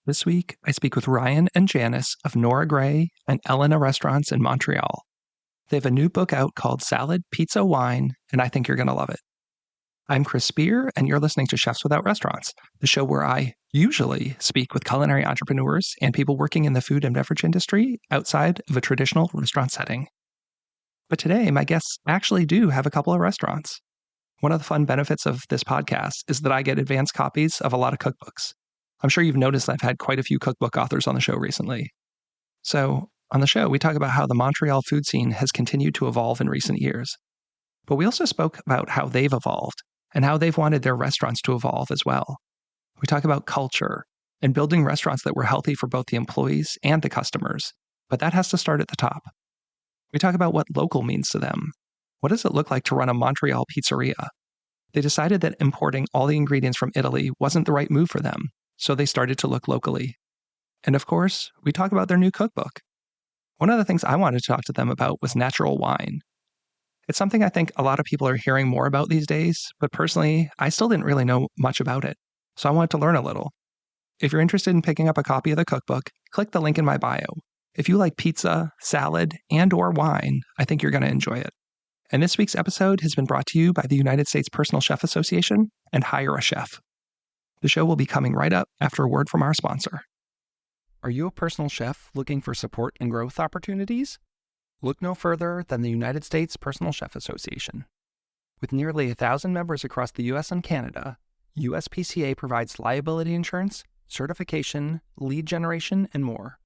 This week, I speak with Ryan and Janice of Nora Gray and Elena restaurants in Montreal. They have a new book out called Salad, Pizza, Wine, and I think you're going to love it. I'm Chris Spear, and you're listening to Chefs Without Restaurants, the show where I usually speak with culinary entrepreneurs and people working in the food and beverage industry outside of a traditional restaurant setting. But today, my guests actually do have a couple of restaurants. One of the fun benefits of this podcast is that I get advanced copies of a lot of cookbooks. I'm sure you've noticed I've had quite a few cookbook authors on the show recently. So, on the show, we talk about how the Montreal food scene has continued to evolve in recent years. But we also spoke about how they've evolved and how they've wanted their restaurants to evolve as well. We talk about culture and building restaurants that were healthy for both the employees and the customers, but that has to start at the top. We talk about what local means to them. What does it look like to run a Montreal pizzeria? They decided that importing all the ingredients from Italy wasn't the right move for them, so they started to look locally. And of course, we talk about their new cookbook. One of the things I wanted to talk to them about was natural wine. It's something I think a lot of people are hearing more about these days, but personally, I still didn't really know much about it, so I wanted to learn a little. If you're interested in picking up a copy of the cookbook, click the link in my bio. If you like pizza, salad, and/or wine, I think you're going to enjoy it. And this week's episode has been brought to you by the United States Personal Chef Association and Hire a Chef. The show will be coming right up after a word from our sponsor. Are you a personal chef looking for support and growth opportunities? Look no further than the United States Personal Chef Association. With nearly 1,000 members across the U.S. and Canada, USPCA provides liability insurance, certification, lead generation, and more.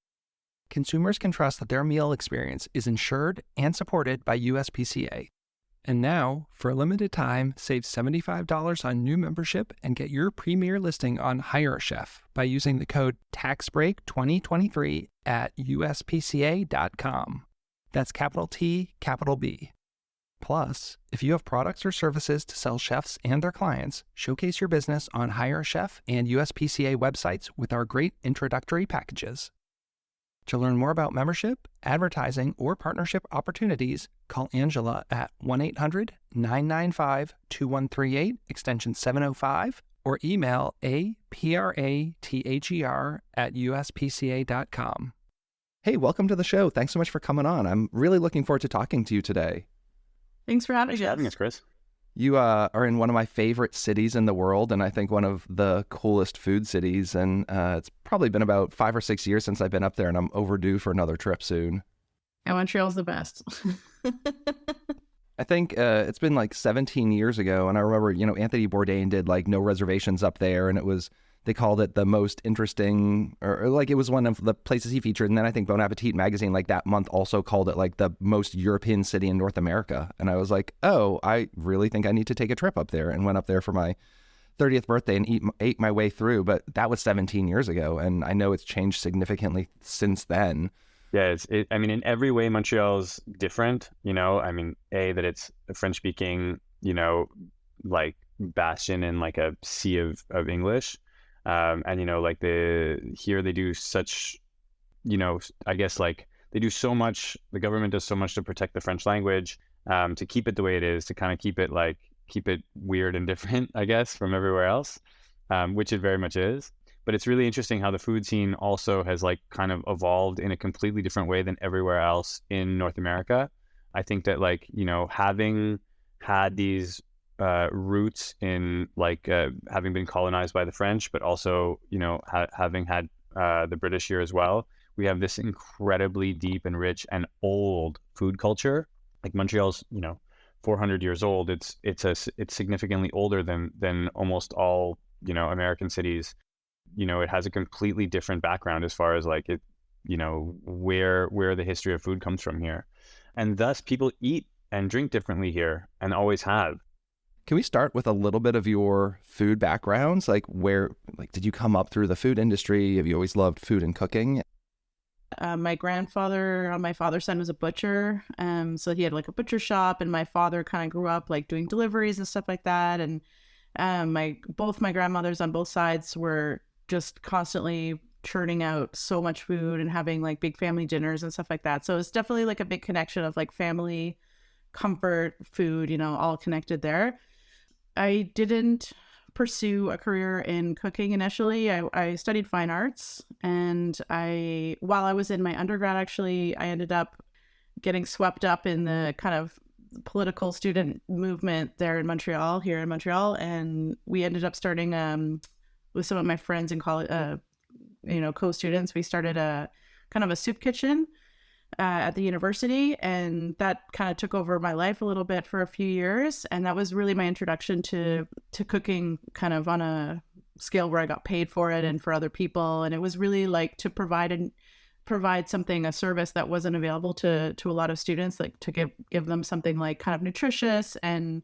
Consumers can trust that their meal experience is insured and supported by USPCA. And now, for a limited time, save $75 on new membership and get your premier listing on Hire a Chef by using the code TAXBREAK2023 at uspca.com. That's capital T, capital B. Plus, if you have products or services to sell chefs and their clients, showcase your business on Hire a Chef and USPCA websites with our great introductory packages. To learn more about membership, advertising, or partnership opportunities, call Angela at 1-800-995-2138, extension 705, or email aprather@uspca.com. Hey, welcome to the show. Thanks so much for coming on. I'm really looking forward to talking to you today. Thanks for having us, Chris. You are in one of my favorite cities in the world, and I think one of the coolest food cities. And it's probably been about 5 or 6 years since I've been up there, and I'm overdue for another trip soon. And Montreal's the best. I think it's been like 17 years ago, and I remember, Anthony Bourdain did like No Reservations up there, and they called it the most interesting, or like it was one of the places he featured. And then I think Bon Appetit magazine like that month also called it like the most European city in North America. And I was like, oh, I really think I need to take a trip up there, and went up there for my 30th birthday and ate my way through. But that was 17 years ago. And I know it's changed significantly since then. Yeah, in every way, Montreal's different, that it's a French speaking, like bastion in like a sea of English. Here they do such, I guess like they do so much, the government does so much to protect the French language, to keep it the way it is, to kind of keep it weird and different, I guess, from everywhere else, which it very much is. But it's really interesting how the food scene also has like kind of evolved in a completely different way than everywhere else in North America. I think that having had these roots in having been colonized by the French, but also having had the British here as well, we have this incredibly deep and rich and old food culture. Like Montreal's 400 years old. It's significantly older than almost all American cities. It has a completely different background as far as where the history of food comes from here, and thus people eat and drink differently here and always have. Can we start with a little bit of your food backgrounds? Did you come up through the food industry? Have you always loved food and cooking? My grandfather on my father's side was a butcher. So he had like a butcher shop, and my father kind of grew up like doing deliveries and stuff like that. And both my grandmothers on both sides were just constantly churning out so much food and having like big family dinners and stuff like that. So it's definitely like a big connection of like family, comfort, food, all connected there. I didn't pursue a career in cooking initially. I studied fine arts, and while I was in my undergrad, actually, I ended up getting swept up in the kind of political student movement there in Montreal, here in Montreal. And we ended up starting with some of my friends in college, co-students, we started a kind of a soup kitchen at the university, and that kind of took over my life a little bit for a few years. And that was really my introduction to cooking, kind of on a scale where I got paid for it and for other people. And it was really like to provide something, a service that wasn't available to a lot of students, like to give them something like kind of nutritious and,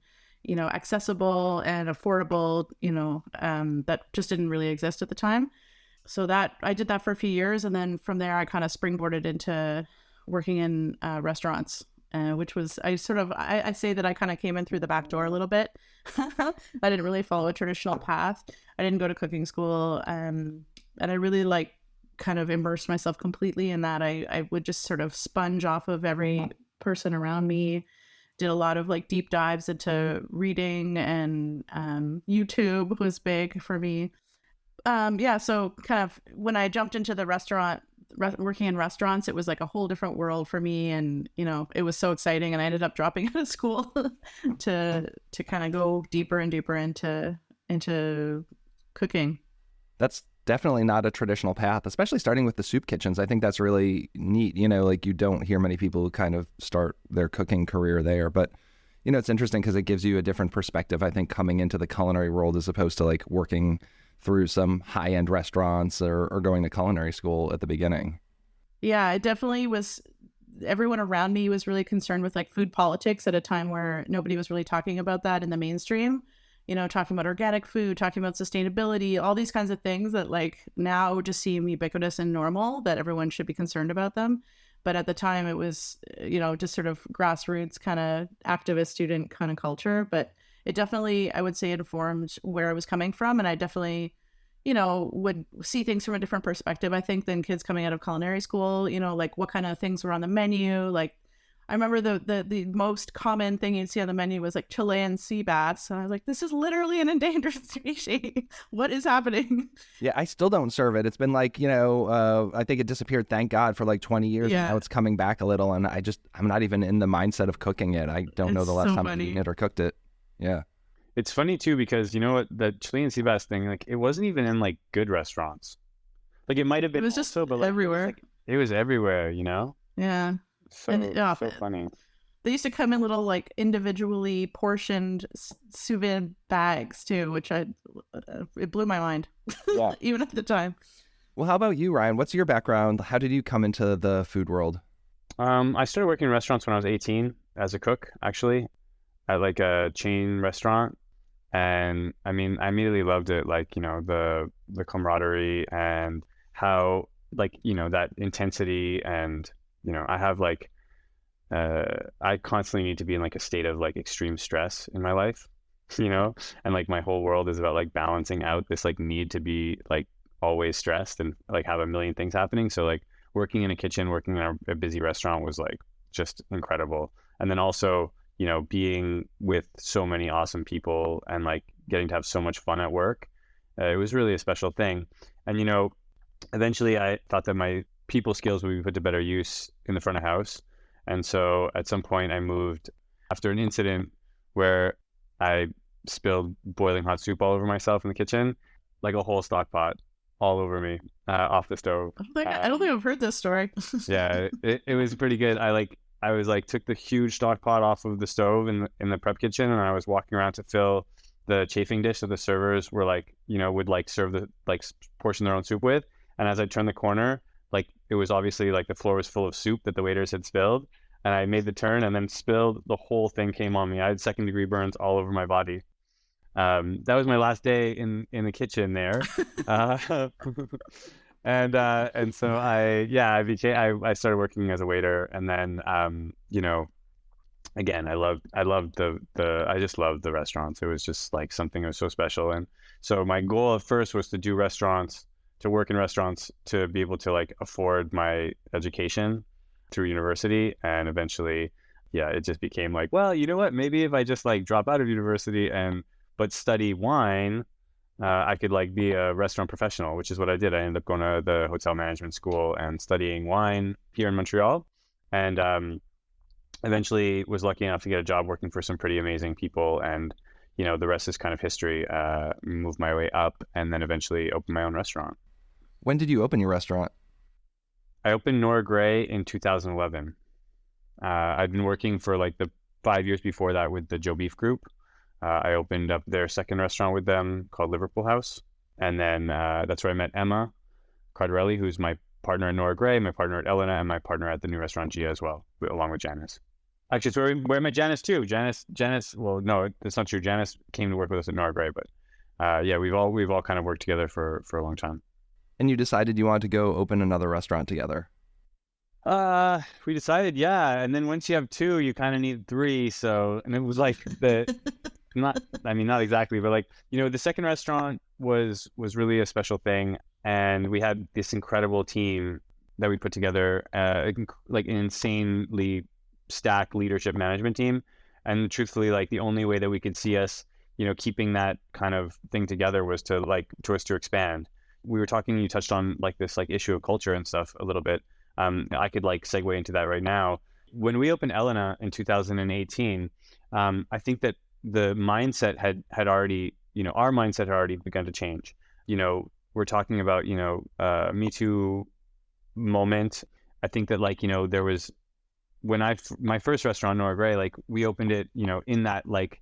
accessible and affordable, that just didn't really exist at the time. So that I did that for a few years. And then from there, I kind of springboarded into working in restaurants, which was, I say that I kind of came in through the back door a little bit. I didn't really follow a traditional path. I didn't go to cooking school. And I really kind of immersed myself completely in that. I would just sort of sponge off of every person around me, did a lot of deep dives into reading, and YouTube was big for me. So kind of when I jumped into the working in restaurants, it was like a whole different world for me. And, it was so exciting. And I ended up dropping out of school to kind of go deeper and deeper into cooking. That's definitely not a traditional path, especially starting with the soup kitchens. I think that's really neat. You don't hear many people who kind of start their cooking career there, but it's interesting because it gives you a different perspective, I think, coming into the culinary world as opposed to working through some high-end restaurants or going to culinary school at the beginning. Yeah, it definitely was. Everyone around me was really concerned with food politics at a time where nobody was really talking about that in the mainstream. Talking about organic food, talking about sustainability, all these kinds of things that now just seem ubiquitous and normal, that everyone should be concerned about them. But at the time it was, just sort of grassroots kind of activist student kind of culture. But it definitely, I would say, informed where I was coming from. And I definitely, would see things from a different perspective, I think, than kids coming out of culinary school, what kind of things were on the menu. I remember the most common thing you'd see on the menu was Chilean sea bass. And I was like, this is literally an endangered species. What is happening? Yeah, I still don't serve it. It's been I think it disappeared, thank God, for 20 years. Yeah. Now it's coming back a little. And I'm not even in the mindset of cooking it. I don't know the last time I've eaten it or cooked it. Yeah. It's funny too, because the Chilean sea bass thing, it wasn't even in good restaurants. It might have been, it was also, just but everywhere. It was everywhere, Yeah. So funny. They used to come in little individually portioned sous vide bags too, which it blew my mind. Yeah. Even at the time. Well, how about you, Ryan? What's your background? How did you come into the food world? I started working in restaurants when I was 18 as a cook, actually, at a chain restaurant. And I immediately loved it. The camaraderie and how that intensity, and I have I constantly need to be in a state of extreme stress in my life, and my whole world is about balancing out this need to be always stressed and have a million things happening. So working in a kitchen, working in a busy restaurant was just incredible. And then also, being with so many awesome people and getting to have so much fun at work, it was really a special thing. And eventually I thought that my people skills would be put to better use in the front of house. And so at some point I moved after an incident where I spilled boiling hot soup all over myself in the kitchen, a whole stock pot all over me off the stove. I don't think I've heard this story. Yeah, it was pretty good. I was took the huge stock pot off of the stove in the prep kitchen, and I was walking around to fill the chafing dish that the servers were would serve the portion their own soup with. And as I turned the corner, it was obviously the floor was full of soup that the waiters had spilled, and I made the turn and then spilled. The whole thing came on me. I had 2nd-degree burns all over my body. That was my last day in the kitchen there. And so I started working as a waiter, and then again, I just loved the restaurants. It was just something that was so special. And so my goal at first was to do restaurants, to work in restaurants, to be able to afford my education through university. And eventually, it just became well, you know what, maybe if I just drop out of university but study wine, I could like be a restaurant professional, which is what I did. I ended up going to the hotel management school and studying wine here in Montreal, and eventually was lucky enough to get a job working for some pretty amazing people. And the rest is kind of history. Moved my way up, and then eventually opened my own restaurant. When did you open your restaurant? I opened Nora Gray in 2011. I'd been working for like the 5 years before that with the Joe Beef Group. I opened up their second restaurant with them called Liverpool House. And then that's where I met Emma Cardarelli, who's my partner at Nora Gray, my partner at Elena, and my partner at the new restaurant Gia as well, along with Janice. Actually, so where I met Janice too. Janice, well, no, that's not true. Janice came to work with us at Nora Gray, but yeah, we've all kind of worked together for a long time. And you decided you wanted to go open another restaurant together? We decided, yeah. And then once you have two, you kind of need three. So, and it was like not exactly, but like, the second restaurant was really a special thing. And we had this incredible team that we put together, like an insanely stacked leadership management team. And truthfully, like the only way that we could see us, keeping that kind of thing together was to expand. We were talking, you touched on like this like issue of culture and stuff a little bit. I could like segue into that right now. When we opened Elena in 2018, I think that the mindset had already, our mindset had already begun to change. We're talking about, Me Too moment. I think that like, there was, when my first restaurant, Nora Gray, like we opened it, in that like,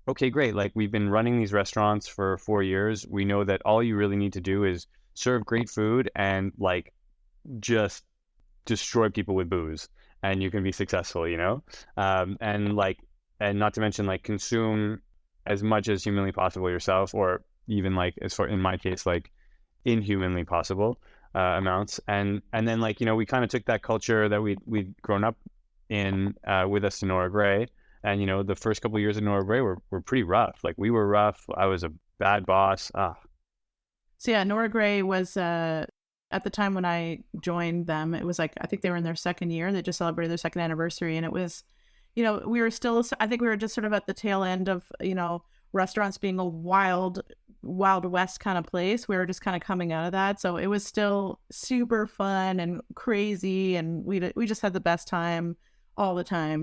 okay, great. Like we've been running these restaurants for 4 years. We know that all you really need to do is serve great food and like just destroy people with booze and you can be successful, and not to mention like consume as much as humanly possible yourself, or even like as far in my case, like inhumanly possible amounts. And then like, we kind of took that culture that we'd grown up in with us to Nora Gray. And, the first couple of years at Nora Gray were pretty rough. Like we were rough. I was a bad boss. So yeah, Nora Gray was, at the time when I joined them, it was like, I think they were in their second year. They just celebrated their second anniversary. And it was, we were still, I think we were just sort of at the tail end of, restaurants being a wild west kind of place. We were just kind of coming out of that. So it was still super fun and crazy. And we just had the best time all the time,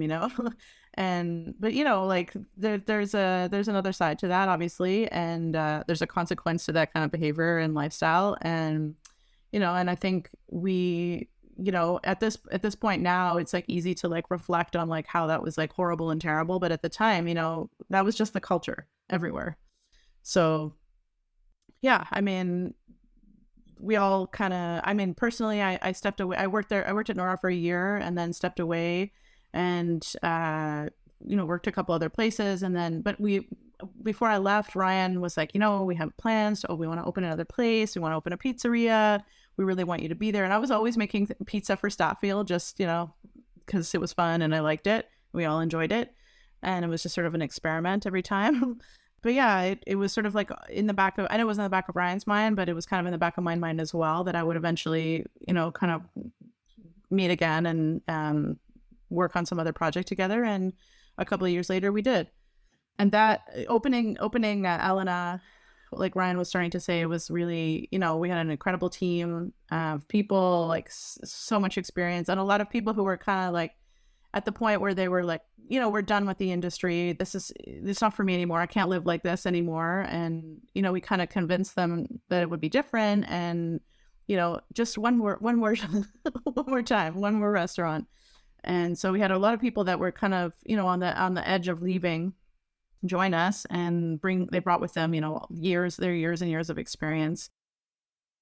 but like there's another side to that, obviously. And there's a consequence to that kind of behavior and lifestyle. And, and I think we, at this point now, it's like easy to like reflect on like how that was like horrible and terrible. But at the time, that was just the culture everywhere. So yeah, we all kind of, personally, I stepped away. I worked at Nora for a year and then stepped away and, worked a couple other places. And then, but before I left, Ryan was like, we have plans. We want to open another place. We want to open a pizzeria. We really want you to be there. And I was always making pizza for Stafffield, just, because it was fun and I liked it. We all enjoyed it. And it was just sort of an experiment every time. But yeah, it was sort of like in the back of, I know it was in the back of Ryan's mind, but it was kind of in the back of my mind as well, that I would eventually, kind of meet again and work on some other project together. And a couple of years later we did. And that opening Elena, like Ryan was starting to say, was really, we had an incredible team of people, like so much experience, and a lot of people who were kind of like at the point where they were like, we're done with the industry. It's not for me anymore. I can't live like this anymore. And, we kind of convinced them that it would be different. And, just one more one more time, one more restaurant. And so we had a lot of people that were kind of, on the edge of leaving, join us, and they brought with them, years and years of experience.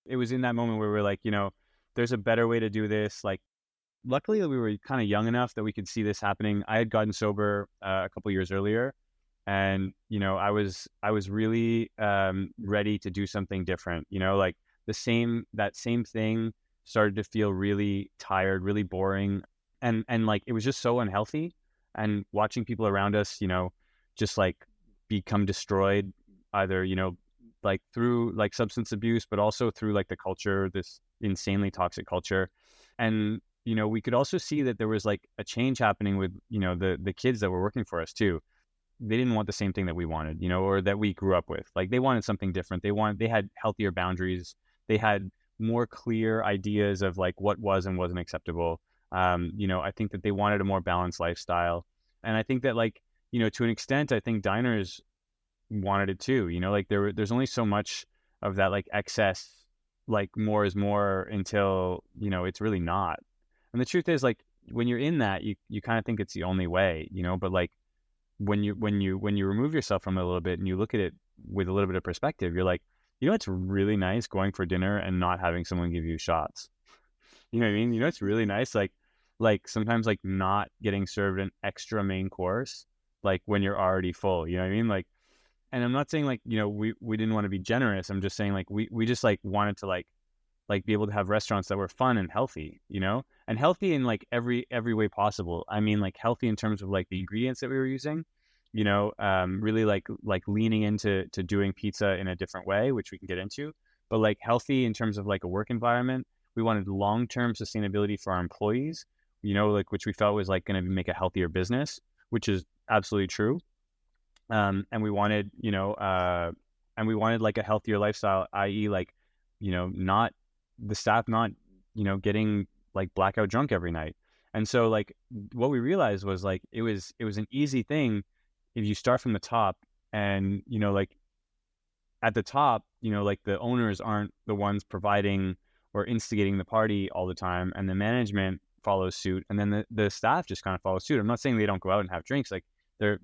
It was in that moment where we were like, there's a better way to do this. Like, luckily we were kind of young enough that we could see this happening. I had gotten sober a couple years earlier, and, I was really ready to do something different, like that same thing started to feel really tired, really boring. And like, it was just so unhealthy. And watching people around us, just like become destroyed, either, like through like substance abuse, but also through like the culture, this insanely toxic culture. And, we could also see that there was like a change happening with, the kids that were working for us too. they didn't want the same thing that we wanted, or that we grew up with. Like, they wanted something different. They had healthier boundaries. They had more clear ideas of like what was and wasn't acceptable. I think that they wanted a more balanced lifestyle. And I think that, like, to an extent, I think diners wanted it too. Like, there's only so much of that, like, excess, like more is more, until, it's really not. And the truth is, like, when you're in that, you kind of think it's the only way, but like, when you remove yourself from it a little bit and you look at it with a little bit of perspective, you're like, it's really nice going for dinner and not having someone give you shots. You know what I mean? It's really nice, like sometimes, like, not getting served an extra main course, like when you're already full. You know what I mean? Like, and I'm not saying, like, we didn't want to be generous. I'm just saying, like, we just, like, wanted to like be able to have restaurants that were fun and healthy, and healthy in, like, every way possible. I mean, like, healthy in terms of, like, the ingredients that we were using, really like leaning into doing pizza in a different way, which we can get into, but like healthy in terms of like a work environment. We wanted long-term sustainability for our employees, like, which we felt was like going to make a healthier business, which is absolutely true. And we wanted, like a healthier lifestyle, i.e. like, not the staff not, getting like blackout drunk every night. And so, like, what we realized was, like, it was an easy thing if you start from the top, and, like, at the top, like, the owners aren't the ones providing or instigating the party all the time, and the management follows suit, and then the staff just kind of follows suit. I'm not saying they don't go out and have drinks, like, they're,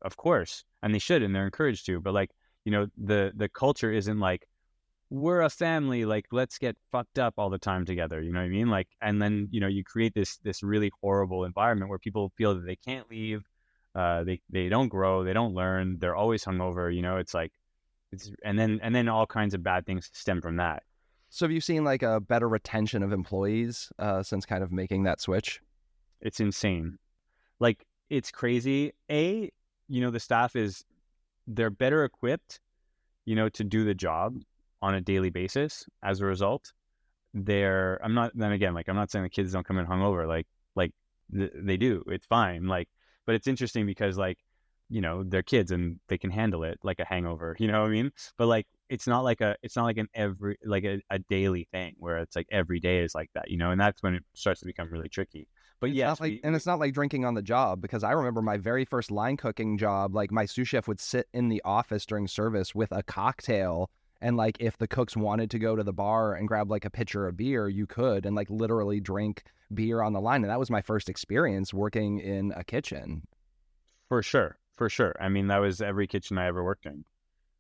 of course, and they should, and they're encouraged to, but, like, the culture isn't like, we're a family, like, let's get fucked up all the time together. You know what I mean? Like, and then, you create this really horrible environment where people feel that they can't leave. They don't grow, they don't learn, they're always hungover. It's like, and then all kinds of bad things stem from that. So have you seen like a better retention of employees since kind of making that switch? It's insane. Like, it's crazy. The staff they're better equipped, to do the job on a daily basis. As a result, I'm not saying the kids don't come in hungover, like they do. It's fine. Like, but it's interesting because, like, they're kids and they can handle it like a hangover, you know what I mean? But, like, it's not like a daily thing where it's like every day is like that, and that's when it starts to become really tricky. But it's not like drinking on the job, because I remember my very first line cooking job, like, my sous chef would sit in the office during service with a cocktail, and, like, if the cooks wanted to go to the bar and grab like a pitcher of beer, you could, and, like, literally drink beer on the line. And that was my first experience working in a kitchen. For sure. I mean, that was every kitchen I ever worked in,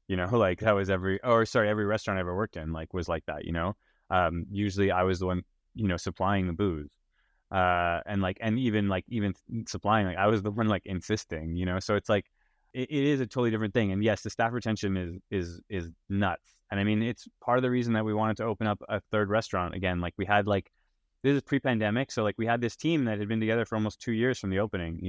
like, that was every restaurant I ever worked in, like, was like that, usually I was the one, supplying the booze, and even supplying, like, I was the one, like, insisting, so it's like, it is a totally different thing. And yes, the staff retention is nuts. And I mean, it's part of the reason that we wanted to open up a third restaurant again. Like, we had, like, this is pre-pandemic, so, like, we had this team that had been together for almost 2 years from the opening,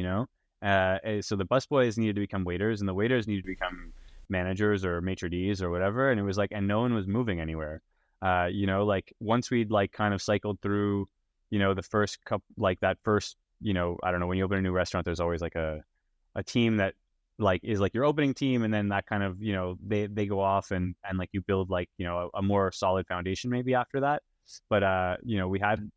so the busboys needed to become waiters, and the waiters needed to become managers or maitre d's or whatever. And it was like, and no one was moving anywhere. Like, once we'd, like, kind of cycled through, the first couple, like, that first, I don't know, when you open a new restaurant, there's always like a team that, like, is like your opening team, and then that kind of, they go off and like you build, like, a more solid foundation maybe after that. But we had,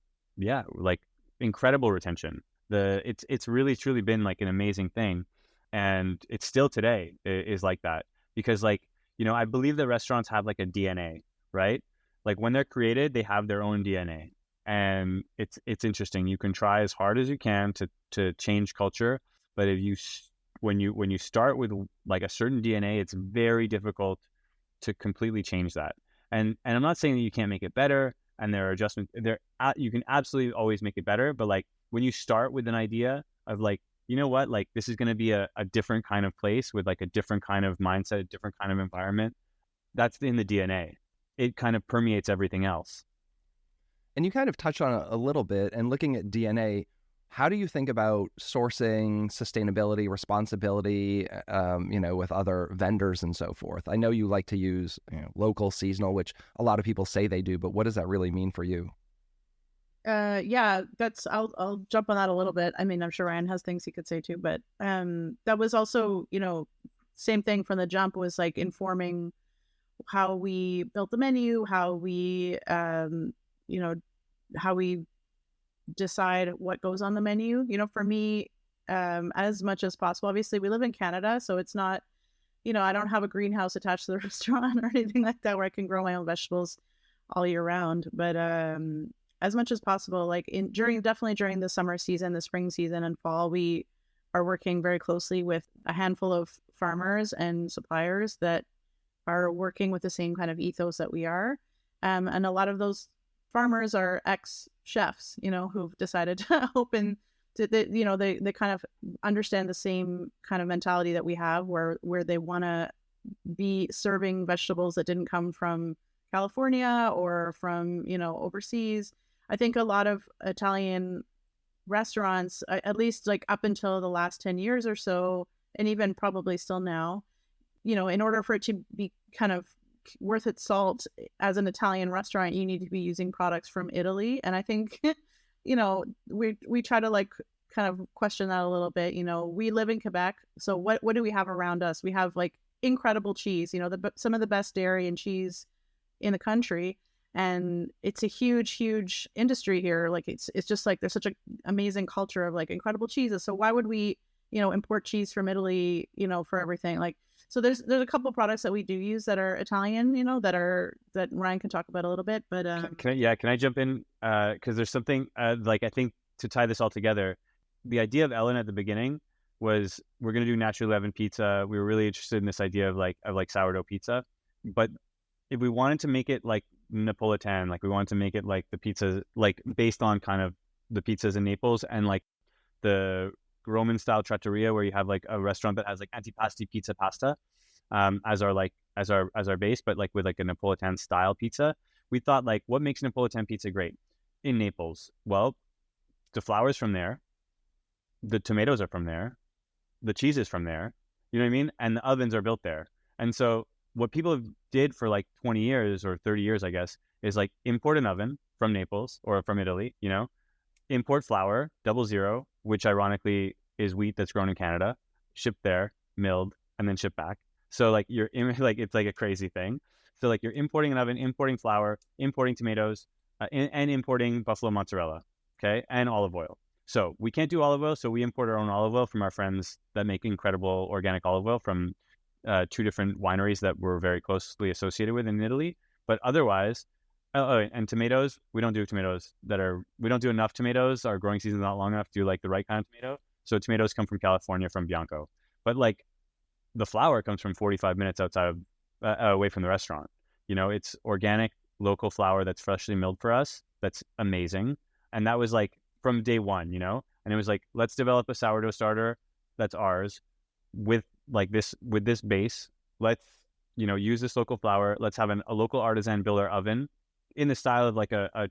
like, incredible retention. It's really truly been, like, an amazing thing, and it's still today is like that, because, like, I believe the restaurants have, like, a DNA, right? Like, when they're created, they have their own DNA, and it's interesting. You can try as hard as you can to change culture, but when you start with, like, a certain DNA, it's very difficult to completely change that. And I'm not saying that you can't make it better, and there are adjustments you can absolutely always make it better, but, like, when you start with an idea of, like, what, like, this is going to be a different kind of place with, like, a different kind of mindset, a different kind of environment, that's in the DNA. It kind of permeates everything else. And you kind of touched on it a little bit, and looking at DNA, how do you think about sourcing, sustainability, responsibility, with other vendors and so forth? I know you like to use, local, seasonal, which a lot of people say they do, but what does that really mean for you? Yeah, that's I'll jump on that a little bit. I mean, I'm sure Ryan has things he could say too, but that was also, same thing from the jump, was like informing how we built the menu, how we how we decide what goes on the menu. For me, as much as possible. Obviously, we live in Canada, so it's not, I don't have a greenhouse attached to the restaurant or anything like that where I can grow my own vegetables all year round. But as much as possible, like definitely during the summer season, the spring season and fall, we are working very closely with a handful of farmers and suppliers that are working with the same kind of ethos that we are. And a lot of those farmers are ex-chefs, who've decided to open to they kind of understand the same kind of mentality that we have, where they want to be serving vegetables that didn't come from California or from, overseas. I think a lot of Italian restaurants, at least like up until the last 10 years or so, and even probably still now, in order for it to be kind of worth its salt as an Italian restaurant, you need to be using products from Italy. And I think, we try to like kind of question that a little bit. We live in Quebec, so what do we have around us? We have like incredible cheese, some of the best dairy and cheese in the country. And it's a huge industry here. Like it's just like there's such an amazing culture of like incredible cheeses. So why would we, import cheese from Italy, for everything? Like, so there's a couple of products that we do use that are Italian, that Ryan can talk about a little bit. But can I jump in? Because there's something like I think to tie this all together, the idea of Elena at the beginning was we're going to do naturally leavened pizza. We were really interested in this idea of like sourdough pizza, but if we wanted to make it like Napolitan, like we wanted to make it like the pizza, like based on kind of the pizzas in Naples and like the Roman style trattoria, where you have like a restaurant that has like antipasti pizza pasta as our base, but like with like a Napolitan style pizza. We thought like, what makes Napolitan pizza great in Naples? Well, the flour's from there, the tomatoes are from there, the cheese is from there, you know what I mean? And the ovens are built there. And so what people did for like 20 years or 30 years, I guess, is like import an oven from Naples or from Italy, import flour, 00, which ironically is wheat that's grown in Canada, shipped there, milled, and then shipped back. So like it's like a crazy thing. So like you're importing an oven, importing flour, importing tomatoes, and importing buffalo mozzarella, okay, and olive oil. So we can't do olive oil, so we import our own olive oil from our friends that make incredible organic olive oil from 2 different wineries that we're very closely associated with in Italy. But otherwise, and tomatoes, we don't do tomatoes we don't do enough tomatoes. Our growing season's not long enough to do like the right kind of tomato. So tomatoes come from California, from Bianco. But like the flour comes from 45 minutes outside of, away from the restaurant. It's organic, local flour that's freshly milled for us. That's amazing. And that was like from day one, and it was like, let's develop a sourdough starter that's ours with this base. Let's, use this local flour. Let's have a local artisan build our oven in the style of like a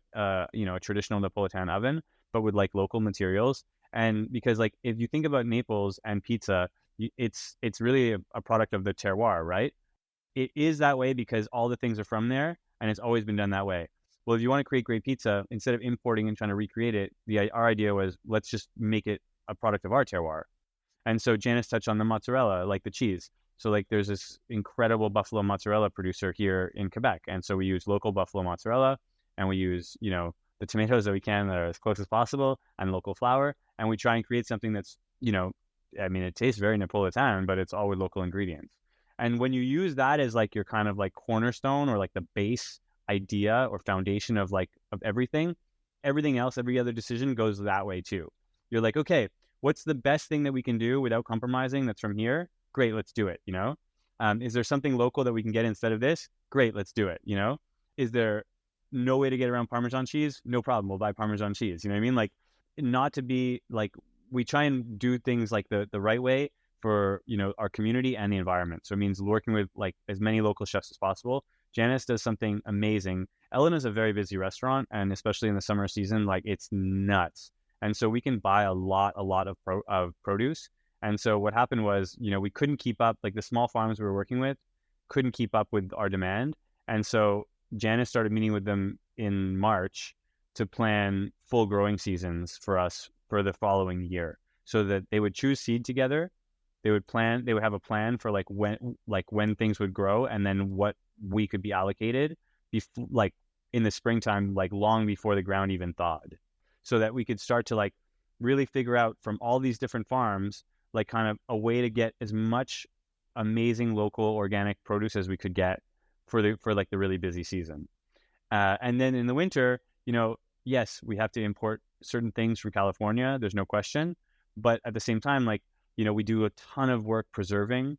traditional Napolitan oven, but with like local materials. And because like, if you think about Naples and pizza, it's really a product of the terroir, right? It is that way because all the things are from there and it's always been done that way. Well, if you want to create great pizza, instead of importing and trying to recreate it, our idea was, let's just make it a product of our terroir. And so Janice touched on the mozzarella, like the cheese. So like there's this incredible buffalo mozzarella producer here in Quebec. And so we use local buffalo mozzarella, and we use, the tomatoes that we can that are as close as possible, and local flour. And we try and create something that's, it tastes very Napolitan, but it's all with local ingredients. And when you use that as like your kind of like cornerstone or like the base idea or foundation of everything else, every other decision goes that way too. You're like, okay, what's the best thing that we can do without compromising that's from here? Great, let's do it, Is there something local that we can get instead of this? Great, let's do it, Is there no way to get around Parmesan cheese? No problem, we'll buy Parmesan cheese, you know what I mean? Like, not to be like, we try and do things like the right way for, our community and the environment. So it means working with like as many local chefs as possible. Janice does something amazing. Elena's a very busy restaurant, and especially in the summer season, like it's nuts. And so we can buy a lot of produce. And so what happened was, we couldn't keep up, like the small farms we were working with couldn't keep up with our demand. And so Janice started meeting with them in March to plan full growing seasons for us for the following year, so that they would choose seed together. They would have a plan for when things would grow, and then what we could be allocated like in the springtime, like long before the ground even thawed, so that we could start to like really figure out from all these different farms, like kind of a way to get as much amazing local organic produce as we could get for like the really busy season. And then in the winter, yes, we have to import certain things from California. There's no question. But at the same time, like, we do a ton of work preserving.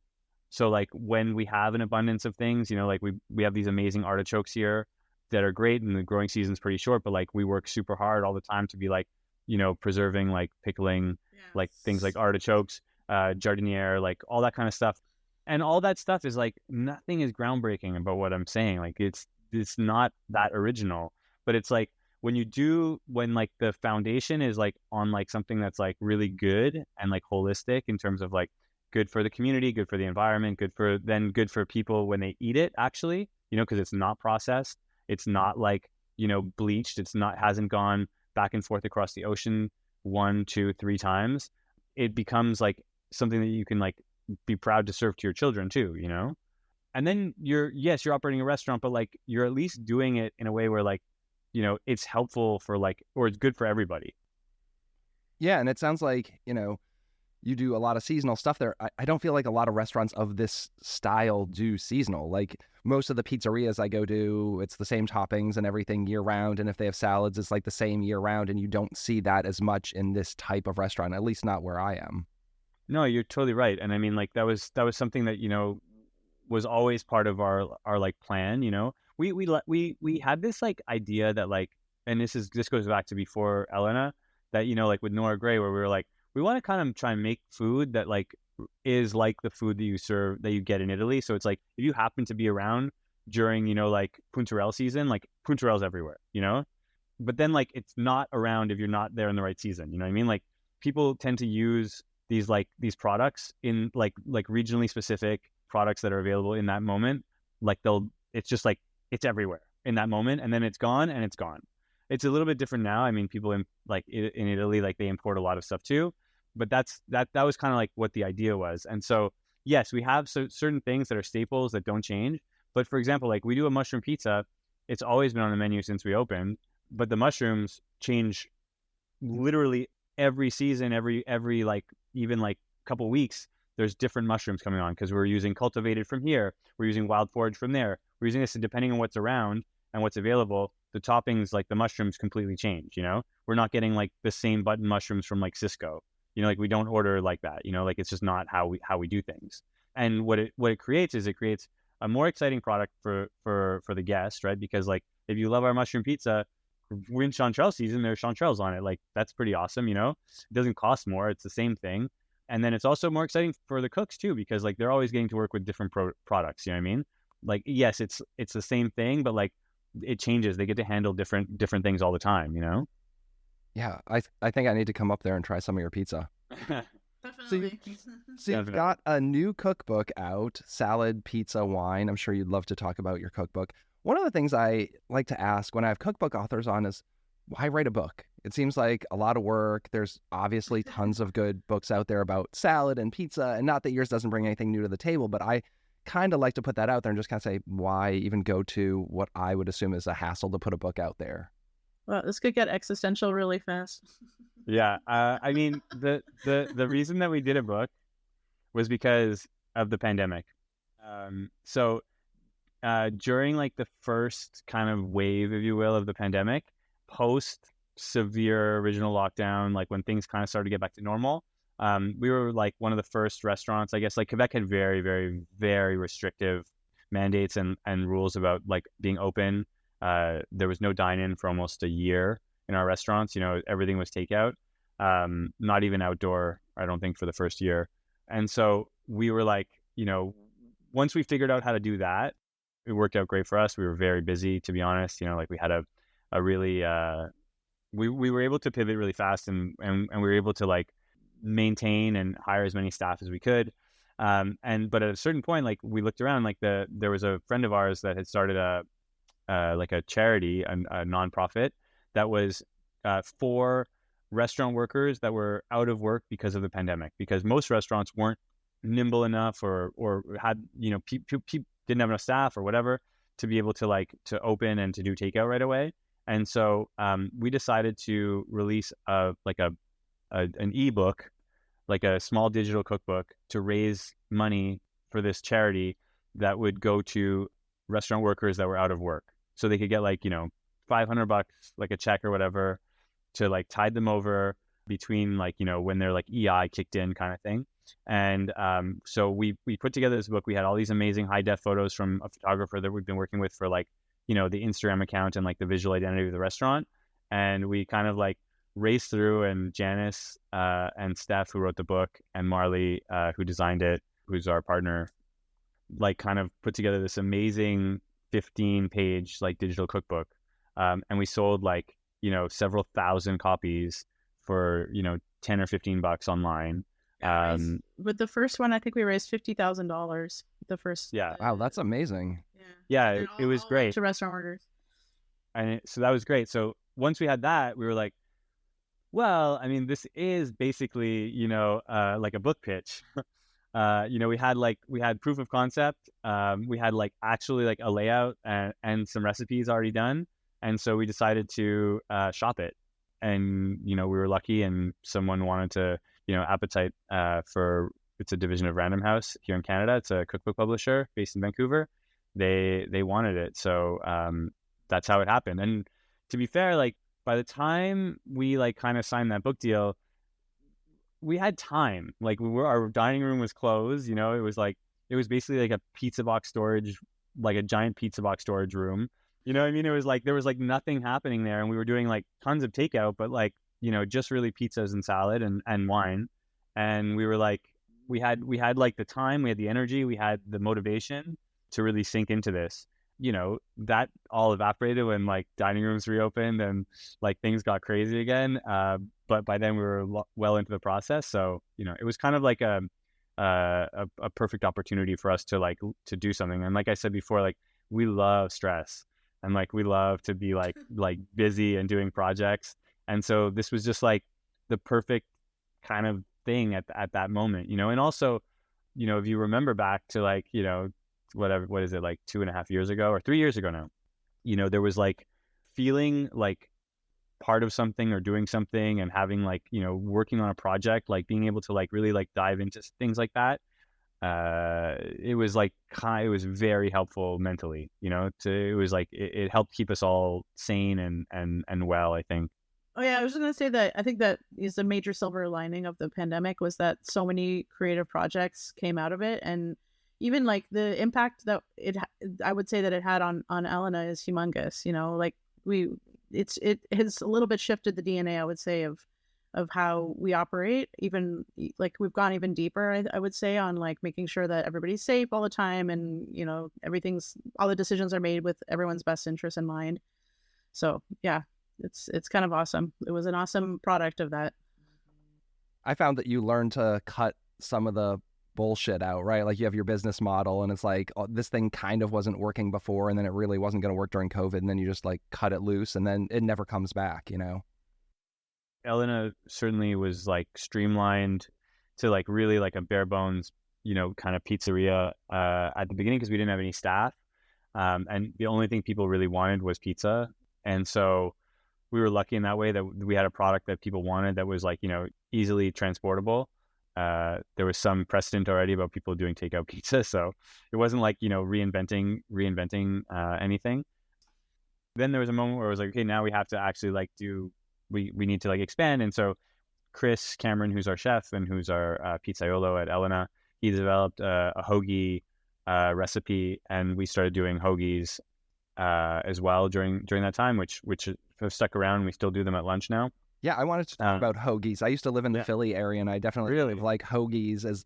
So like when we have an abundance of things, like we have these amazing artichokes here that are great, and the growing season's pretty short, but like we work super hard all the time to be like, preserving, like pickling, like things like artichokes, jardiniere, like all that kind of stuff. And all that stuff is like, nothing is groundbreaking about what I'm saying. Like it's not that original, but it's like when like the foundation is like on like something that's like really good and like holistic in terms of like good for the community, good for the environment, good for people when they eat it, actually, because it's not processed. It's not like, bleached. Hasn't gone back and forth across the ocean 1, 2, 3 times. It becomes like something that you can like be proud to serve to your children too, And then you're operating a restaurant, but like you're at least doing it in a way where like, it's helpful for like, or it's good for everybody. Yeah. And it sounds like, you do a lot of seasonal stuff there. I don't feel like a lot of restaurants of this style do seasonal. Like most of the pizzerias I go to, it's the same toppings and everything year round. And if they have salads, it's like the same year round. And you don't see that as much in this type of restaurant, at least not where I am. No, you're totally right. And I mean, like that was something that, was always part of our like plan. We had this like idea that like, and this goes back to before Elena, that, like with Nora Gray, where we were like, we want to kind of try and make food that like is like the food that you get in Italy. So it's like, if you happen to be around during, like Puntarel season, like Puntarel's everywhere, but then like, it's not around if you're not there in the right season. You know what I mean? Like people tend to use these products in like regionally specific products that are available in that moment. Like it's just like, it's everywhere in that moment, and then it's gone and it's gone. It's a little bit different now. I mean, people in Italy, like they import a lot of stuff too, but that was kind of like what the idea was. And so, yes, we have certain things that are staples that don't change. But for example, like we do a mushroom pizza. It's always been on the menu since we opened, but the mushrooms change literally every season, every like, even like couple weeks, there's different mushrooms coming on because we're using cultivated from here. We're using wild forage from there. We're using this, and depending on what's around and what's available, the toppings, like the mushrooms, completely change. We're not getting like the same button mushrooms from like Cisco. Like we don't order like that. Like it's just not how we do things. And what it creates is a more exciting product for the guest, right? Because like if you love our mushroom pizza, when chanterelle season, there's chanterelles on it. Like that's pretty awesome. It doesn't cost more. It's the same thing. And then it's also more exciting for the cooks too, because like they're always getting to work with different products. You know what I mean? Like, yes, it's the same thing, but like it changes. They get to handle different things all the time, Yeah, I think I need to come up there and try some of your pizza. Definitely. So you've got a new cookbook out, Salad, Pizza, Wine. I'm sure you'd love to talk about your cookbook. One of the things I like to ask when I have cookbook authors on is, why write a book? It seems like a lot of work. There's obviously tons of good books out there about salad and pizza, and not that yours doesn't bring anything new to the table, but I kind of like to put that out there and just kind of say, why even go to what I would assume is a hassle to put a book out there? Well, this could get existential really fast. Yeah. I mean, the reason that we did a book was because of the pandemic. So during like the first kind of wave, if you will, of the pandemic, post severe original lockdown, like when things kind of started to get back to normal, we were like one of the first restaurants. I guess like Quebec had very, very, very restrictive mandates and rules about like being open. There was no dine-in for almost a year in our restaurants. Everything was takeout, not even outdoor, I don't think, for the first year. And so we were like, once we figured out how to do that, it worked out great for us. We were very busy, to be honest. Like we had a really, we were able to pivot really fast, and we were able to like maintain and hire as many staff as we could. But at a certain point, like we looked around, like there was a friend of ours that had started like a charity, a nonprofit that was for restaurant workers that were out of work because of the pandemic, because most restaurants weren't nimble enough or had, didn't have enough staff or whatever to be able to to open and to do takeout right away. And so we decided to release an ebook, like a small digital cookbook, to raise money for this charity that would go to restaurant workers that were out of work, so they could get $500, like a check or whatever, to tide them over between when their EI kicked in kind of thing. And so we put together this book. We had all these amazing high def photos from a photographer that we've been working with for the Instagram account and the visual identity of the restaurant. And we kind of raced through, and Janice and Steph, who wrote the book, and Marley, who designed it, who's our partner, kind of put together this amazing 15-page digital cookbook. And we sold several thousand copies for 10 or $15 online. With the first one, I think we raised $50,000. The first, wow, that's amazing. Yeah, it was great to restaurant workers, and so that was great. So once we had that, we were like, well, I mean, this is basically like a book pitch. We had proof of concept. We had actually a layout and some recipes already done, and so we decided to shop it. And we were lucky, and someone wanted to Appetite it's a division of Random House here in Canada. It's a cookbook publisher based in Vancouver. They wanted it, so that's how it happened. And to be fair, by the time we kind of signed that book deal, we had time. Our dining room was closed. It was basically a pizza box storage, a giant pizza box storage room. You know what I mean? It was there was nothing happening there, and we were doing tons of takeout, but just really pizzas and salad and wine. And we were we had the time, we had the energy, we had the motivation to really sink into this. That all evaporated when dining rooms reopened and things got crazy again. But by then we were well into the process. So, it was kind of a perfect opportunity for us to do something. And like I said before, we love stress, and we love to be busy and doing projects. And so this was just the perfect kind of thing at that moment, and also, if you remember back to what is it, 2.5 years ago or 3 years ago now, there was feeling part of something or doing something and having working on a project, being able to really dive into things like that. It was it was very helpful mentally, it was it helped keep us all sane and well, I think. Oh yeah, I was just gonna say that I think that is a major silver lining of the pandemic, was that so many creative projects came out of it, and even the impact that I would say that it had on Elena is humongous. It has a little bit shifted the DNA, I would say, of how we operate. Even we've gone even deeper, I would say, on making sure that everybody's safe all the time, and all the decisions are made with everyone's best interest in mind. So yeah. It's kind of awesome. It was an awesome product of that. I found that you learned to cut some of the bullshit out, right? You have your business model, and it's this thing kind of wasn't working before, and then it really wasn't going to work during COVID, and then you just cut it loose, and then it never comes back, Elena certainly was streamlined to really a bare bones, kind of pizzeria at the beginning, because we didn't have any staff. And the only thing people really wanted was pizza. And so we were lucky in that way that we had a product that people wanted that was easily transportable. There was some precedent already about people doing takeout pizza, so it wasn't reinventing anything. Then there was a moment where it was okay, now we have to actually we need to expand. And so Chris Cameron, who's our chef and who's our pizzaiolo at Elena, he developed a hoagie recipe, and we started doing hoagies as well during that time, which have stuck around. We still do them at lunch now. Yeah, I wanted to talk about hoagies. I used to live in the Philly area, and I definitely like hoagies as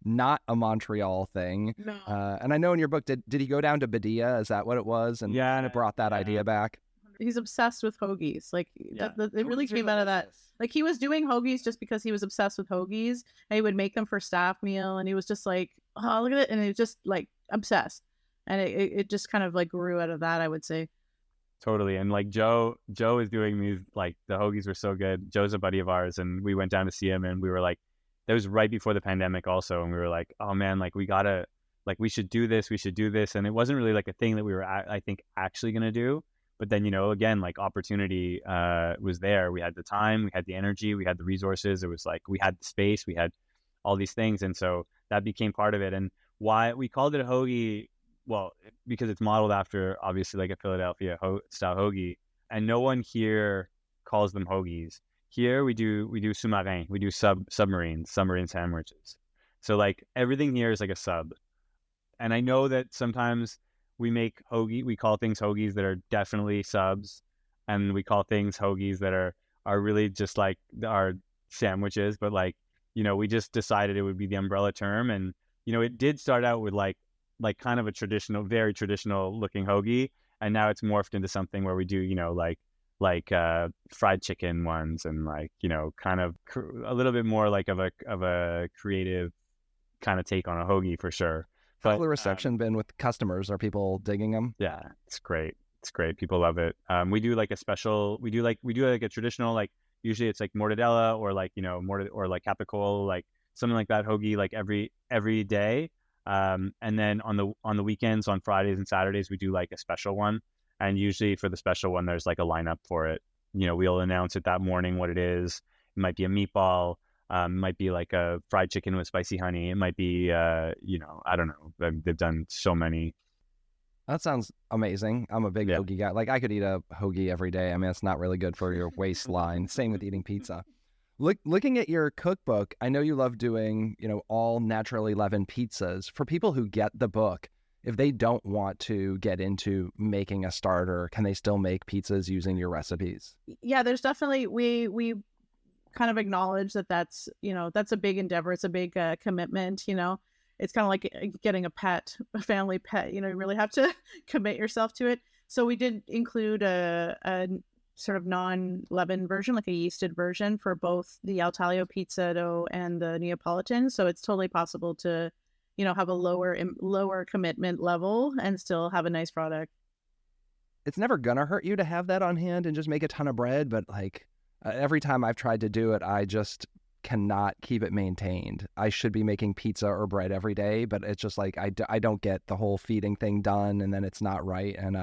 not a Montreal thing. No. And I know in your book, did he go down to Badia? Is that what it was? And kind of brought that idea back. He's obsessed with hoagies. It really came out of that. He was doing hoagies just because he was obsessed with hoagies, and he would make them for staff meal, and he was just oh, look at it, and it was just obsessed. And it just kind of grew out of that, I would say. Totally. And like Joe is doing these, like the hoagies were so good. Joe's a buddy of ours, and we went down to see him, and we were like, that was right before the pandemic also. And we were like, oh man, like we gotta, like we should do this. And it wasn't really like a thing that we were, I think, actually going to do. But then, again, like opportunity was there. We had the time, we had the energy, we had the resources. It was like, we had the space, we had all these things. And so that became part of it. And why we called it a hoagie, well, because it's modeled after obviously like a Philadelphia style hoagie, and no one here calls them hoagies. Here we do sous-marin, we do submarine sandwiches. So like everything here is like a sub. And I know that sometimes we call things hoagies that are definitely subs, and we call things hoagies that are really just like our sandwiches. But like, we just decided it would be the umbrella term. And, it did start out with like kind of a traditional, very traditional looking hoagie. And now it's morphed into something where we do, like fried chicken ones, and like, kind of a little bit more like of a creative kind of take on a hoagie for sure. How's the reception been with customers? Are people digging them? Yeah, it's great. It's great. People love it. We do like a special, we do like a traditional, like usually it's like mortadella or like, or like capicola, like something like that hoagie, like every day. And then on the weekends, on Fridays and Saturdays, we do like a special one. And usually for the special one, there's like a lineup for it. We'll announce it that morning what it is. It might be a meatball. Might be like a fried chicken with spicy honey. It might be, I don't know. They've done so many. That sounds amazing. I'm a big hoagie guy. Like I could eat a hoagie every day. I mean, it's not really good for your waistline. Same with eating pizza. Looking at your cookbook, I know you love doing, all naturally leavened pizzas. For people who get the book, if they don't want to get into making a starter, can they still make pizzas using your recipes? Yeah, there's definitely, we kind of acknowledge that's a big endeavor. It's a big commitment. It's kind of like getting a family pet. You really have to commit yourself to it. So we did include a sort of non-leavened version, like a yeasted version for both the Al Taglio pizza dough and the Neapolitan. So it's totally possible to have a lower commitment level and still have a nice product. It's never gonna hurt you to have that on hand and just make a ton of bread, but like every time I've tried to do it, I just cannot keep it maintained. I should be making pizza or bread every day, but it's just like I don't get the whole feeding thing done, and then it's not right. And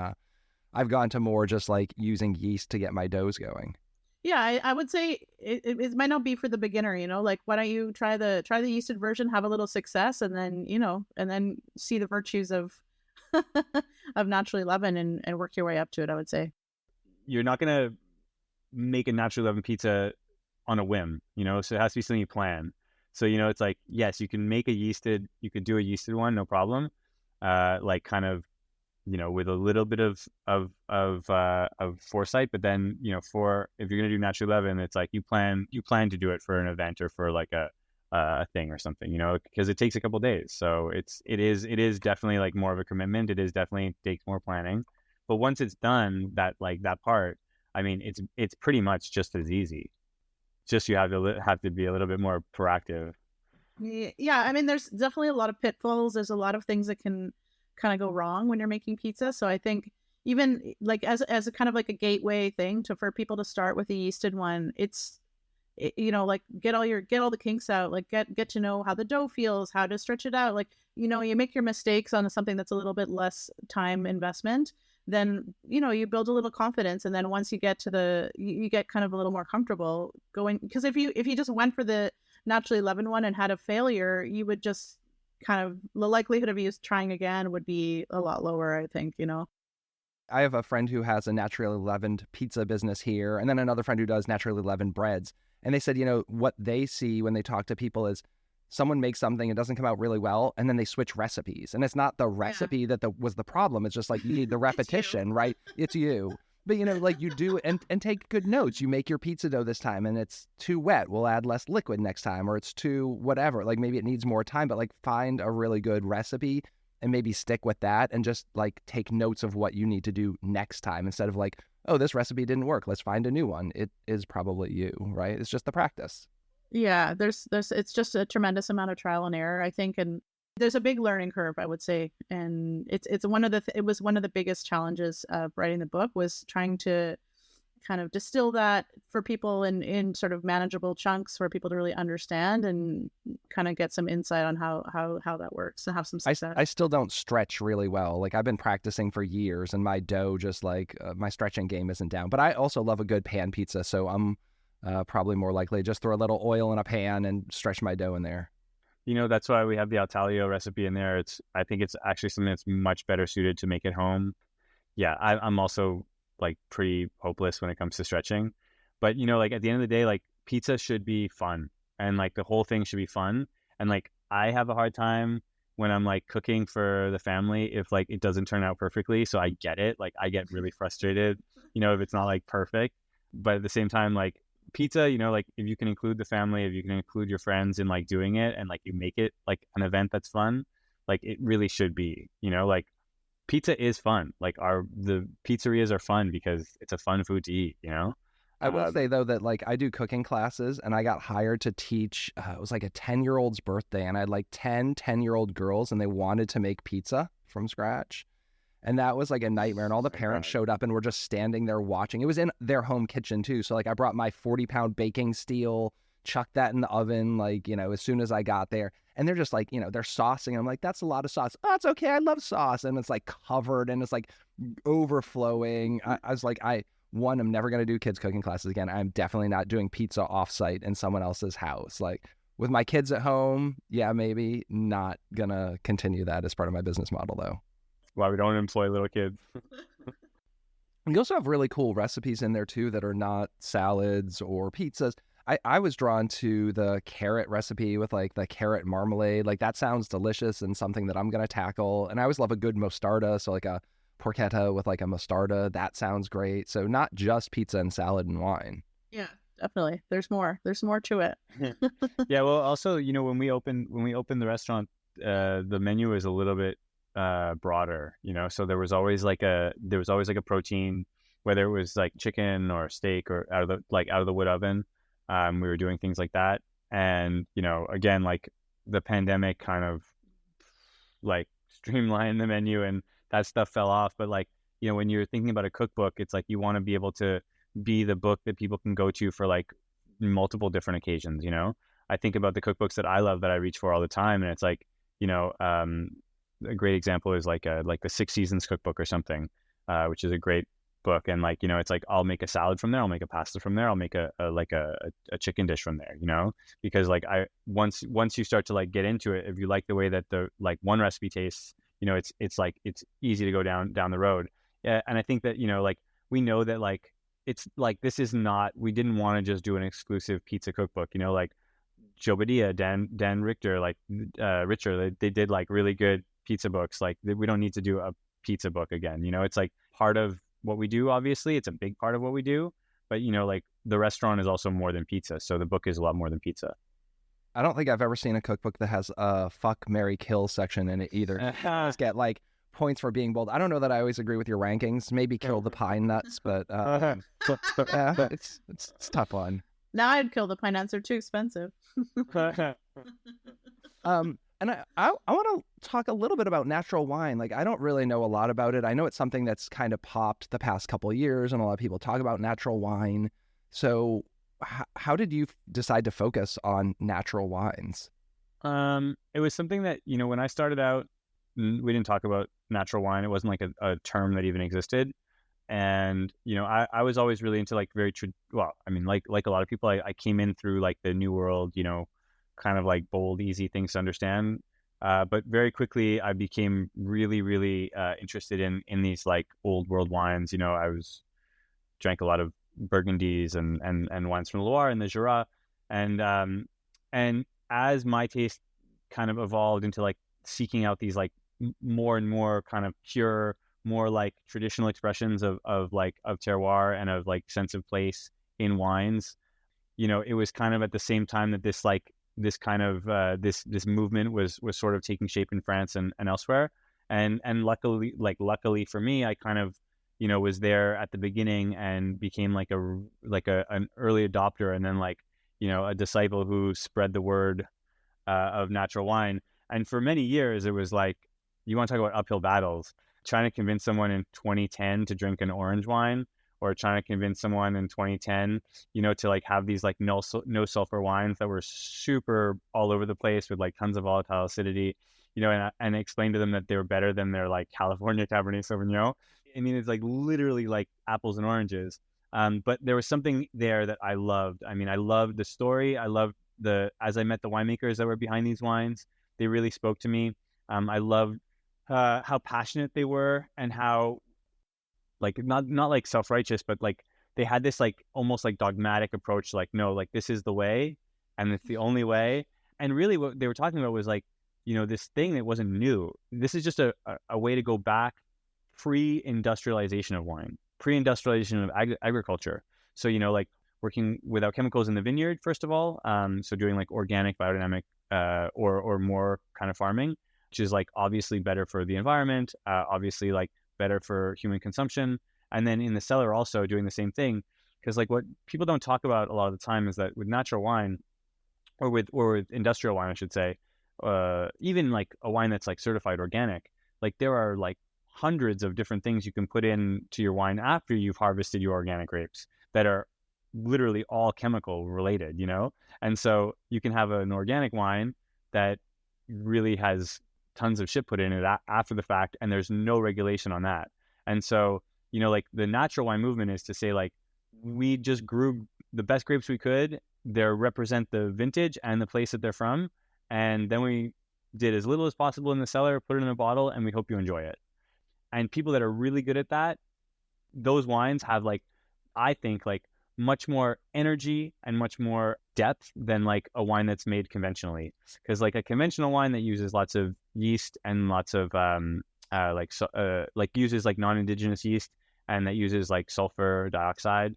I've gone to more just like using yeast to get my doughs going. Yeah, I would say it might not be for the beginner, like why don't you try the yeasted version, have a little success, and then see the virtues of of naturally leavened and work your way up to it, I would say. You're not going to make a naturally leavened pizza on a whim, so it has to be something you plan. So, it's like, yes, you can make you could do a yeasted one, no problem. Like kind of, with a little bit of foresight, but then, if you're going to do naturally leavened, it's like you plan to do it for an event or for like a thing or something, because it takes a couple days. So it is definitely like more of a commitment. It is definitely takes more planning, but once it's done, that part, I mean, it's pretty much just as easy. Just you have to be a little bit more proactive. Yeah, I mean, there's definitely a lot of pitfalls. There's a lot of things that can kind of go wrong when you're making pizza. So I think even like as a kind of like a gateway thing for people to start with a yeasted one, like get all the kinks out, like get to know how the dough feels, how to stretch it out. Like, you make your mistakes on something that's a little bit less time investment, then, you build a little confidence. And then once you get you get kind of a little more comfortable going, because if you just went for the naturally leavened one and had a failure, you would just kind of, the likelihood of you trying again would be a lot lower, I think, I have a friend who has a naturally leavened pizza business here, and then another friend who does naturally leavened breads. And they said, what they see when they talk to people is someone makes something, it doesn't come out really well, and then they switch recipes. And it's not the recipe that was the problem. It's just like you need the repetition, right? It's you. But, like you do and take good notes. You make your pizza dough this time and it's too wet. We'll add less liquid next time, or it's too whatever. Like maybe it needs more time, but like find a really good recipe and maybe stick with that and just like take notes of what you need to do next time instead of like, oh, this recipe didn't work. Let's find a new one. It is probably you, right? It's just the practice. Yeah, there's it's just a tremendous amount of trial and error, I think. And There's a big learning curve, I would say, and it's one of the it was one of the biggest challenges of writing the book, was trying to kind of distill that for people in sort of manageable chunks for people to really understand and kind of get some insight on how that works and have some success. I still don't stretch really well. Like I've been practicing for years and my dough just like my stretching game isn't down. But I also love a good pan pizza. So I'm probably more likely to just throw a little oil in a pan and stretch my dough in there. You know, that's why we have the Altaglio recipe in there. I think it's actually something that's much better suited to make at home. Yeah, I'm also like pretty hopeless when it comes to stretching. But, you know, like at the end of the day, like pizza should be fun and like the whole thing should be fun. And like I have a hard time when I'm like cooking for the family if like it doesn't turn out perfectly. So I get it. Like I get really frustrated, you know, if it's not like perfect. But at the same time, like pizza, you know, like if you can include the family, if you can include your friends in like doing it and like you make it like an event that's fun, like it really should be, you know, like pizza is fun. Like the pizzerias are fun because it's a fun food to eat, you know? I will say though that like I do cooking classes and I got hired to teach, it was like a 10-year-old's birthday and I had like 10-year-old girls and they wanted to make pizza from scratch. And that was like a nightmare. And all the parents showed up and were just standing there watching. It was in their home kitchen too. So like I brought my 40-pound baking steel, chucked that in the oven, like, you know, as soon as I got there. And they're just like, you know, they're saucing. I'm like, that's a lot of sauce. Oh, it's okay. I love sauce. And it's like covered and it's like overflowing. I was like, I'm never going to do kids cooking classes again. I'm definitely not doing pizza offsite in someone else's house. Like with my kids at home, yeah, maybe not going to continue that as part of my business model though. Why we don't employ little kids. You also have really cool recipes in there too that are not salads or pizzas. I was drawn to the carrot recipe with like the carrot marmalade. Like that sounds delicious and something that I'm going to tackle. And I always love a good mostarda. So like a porchetta with like a mostarda, that sounds great. So not just pizza and salad and wine. Yeah, definitely. There's more to it. Yeah. Well, also, you know, when we opened the restaurant, the menu is a little bit broader, you know, so there was always like a protein, whether it was like chicken or steak or out of the wood oven. We were doing things like that. And, you know, again, like the pandemic kind of like streamlined the menu and that stuff fell off. But like, you know, when you're thinking about a cookbook, it's like you want to be able to be the book that people can go to for like multiple different occasions, you know? I think about the cookbooks that I love that I reach for all the time. And it's like, you know, a great example is like the 6 Seasons cookbook or something, which is a great book. And like, you know, it's like I'll make a salad from there, I'll make a pasta from there, I'll make a chicken dish from there, you know, because like once you start to like get into it, if you like the way that the like one recipe tastes, you know, it's like it's easy to go down the road. Yeah, and I think that, you know, like we know that like it's like this is not, we didn't want to just do an exclusive pizza cookbook, you know, like Joe Badia, Dan Richter, like Richer, they did like really good pizza books. Like we don't need to do a pizza book again, you know. It's like part of what we do. Obviously it's a big part of what we do, but you know, like the restaurant is also more than pizza, so the book is a lot more than pizza. I don't think I've ever seen a cookbook that has a fuck, marry, kill section in it either. Just get like points for being bold. I don't know that I always agree with your rankings. Maybe kill the pine nuts, but it's a tough one. Now I'd kill the pine nuts. They're too expensive. And I want to talk a little bit about natural wine. Like, I don't really know a lot about it. I know it's something that's kind of popped the past couple of years, and a lot of people talk about natural wine. So how did you decide to focus on natural wines? It was something that, you know, when I started out, we didn't talk about natural wine. It wasn't like a term that even existed. And, you know, I was always really into like like a lot of people, I came in through like the New World, you know, kind of like bold, easy things to understand. But very quickly I became really, really interested in these like old world wines. You know, drank a lot of Burgundies and wines from the Loire and the Jura. And as my taste kind of evolved into like seeking out these like more and more kind of pure, more like traditional expressions of terroir and of like sense of place in wines, you know, it was kind of at the same time that this movement was sort of taking shape in France and elsewhere. And luckily for me, I kind of, you know, was there at the beginning and became like an early adopter, and then like, you know, a disciple who spread the word of natural wine. And for many years, it was like, you want to talk about uphill battles, trying to convince someone in 2010 to drink an orange wine, or trying to convince someone in 2010, to like have these like no sulfur wines that were super all over the place with like tons of volatile acidity, and explain to them that they were better than their like California Cabernet Sauvignon. I mean, it's like literally like apples and oranges. But there was something there that I loved. I mean, I loved the story. I loved as I met the winemakers that were behind these wines, they really spoke to me. I loved how passionate they were, and how like not like self-righteous, but like they had this like almost like dogmatic approach, like, no, like this is the way and it's the only way. And really what they were talking about was like, this thing that wasn't new. This is just a way to go back pre-industrialization of wine, pre-industrialization of agriculture. So, like working without chemicals in the vineyard, first of all. So doing like organic, biodynamic, or more kind of farming, which is like obviously better for the environment, obviously like better for human consumption. And then in the cellar also doing the same thing, because like what people don't talk about a lot of the time is that with natural wine, or with industrial wine, I should say, even like a wine that's like certified organic, like there are like hundreds of different things you can put in to your wine after you've harvested your organic grapes that are literally all chemical related, And so you can have an organic wine that really has tons of shit put in it after the fact, and there's no regulation on that. And so, like the natural wine movement is to say like, we just grew the best grapes we could. They represent the vintage and the place that they're from. And then we did as little as possible in the cellar, put it in a bottle, and we hope you enjoy it. And people that are really good at that, those wines have like, I think like much more energy and much more depth than like a wine that's made conventionally. Because like a conventional wine that uses lots of yeast and lots of uses like non-indigenous yeast, and that uses like sulfur dioxide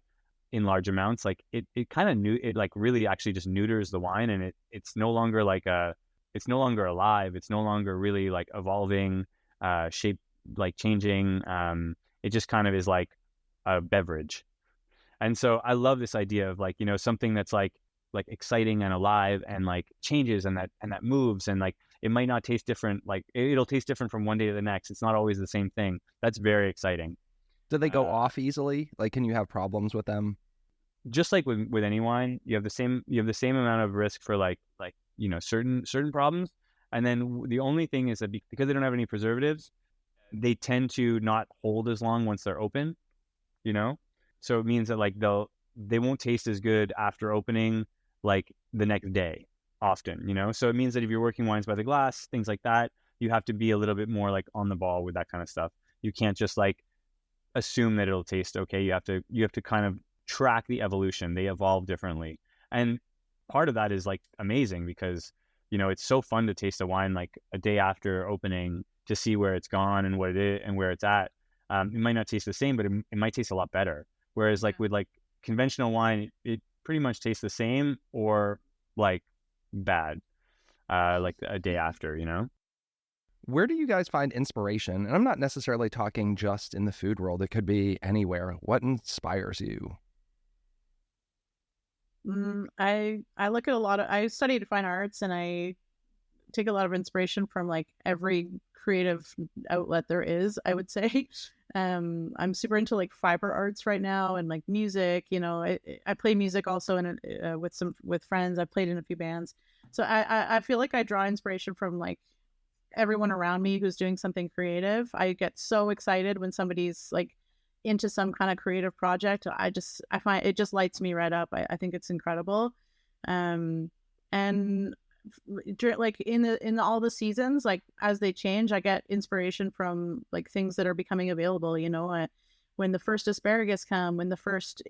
in large amounts, like it kind of it like really actually just neuters the wine, and it's no longer like it's no longer alive. It's no longer really like evolving, shape, like changing. It just kind of is like a beverage. And so I love this idea of like, something that's like exciting and alive and like changes and that moves, and like it might not taste different. Like it'll taste different from one day to the next. It's not always the same thing. That's very exciting. Do they go off easily? Like, can you have problems with them? Just like with any wine, you have the same amount of risk for like certain problems. And then the only thing is that because they don't have any preservatives, they tend to not hold as long once they're open, So it means that like they won't taste as good after opening like the next day often, So it means that if you're working wines by the glass, things like that, you have to be a little bit more like on the ball with that kind of stuff. You can't just like assume that it'll taste okay. You have to kind of track the evolution. They evolve differently. And part of that is like amazing because, it's so fun to taste a wine like a day after opening to see where it's gone and what it is and where it's at. It might not taste the same, but it might taste a lot better. Whereas like with like conventional wine, it pretty much tastes the same or like bad, like a day after, Where do you guys find inspiration? And I'm not necessarily talking just in the food world. It could be anywhere. What inspires you? I look at I studied fine arts, and I take a lot of inspiration from like every creative outlet there is, I would say. I'm super into like fiber arts right now, and like music, I play music also with friends. I've played in a few bands. So I feel like I draw inspiration from like everyone around me who's doing something creative. I get so excited when somebody's like into some kind of creative project. I find it just lights me right up. I think it's incredible. And like in all the seasons, like as they change, I get inspiration from like things that are becoming available, when the first asparagus come, when the first,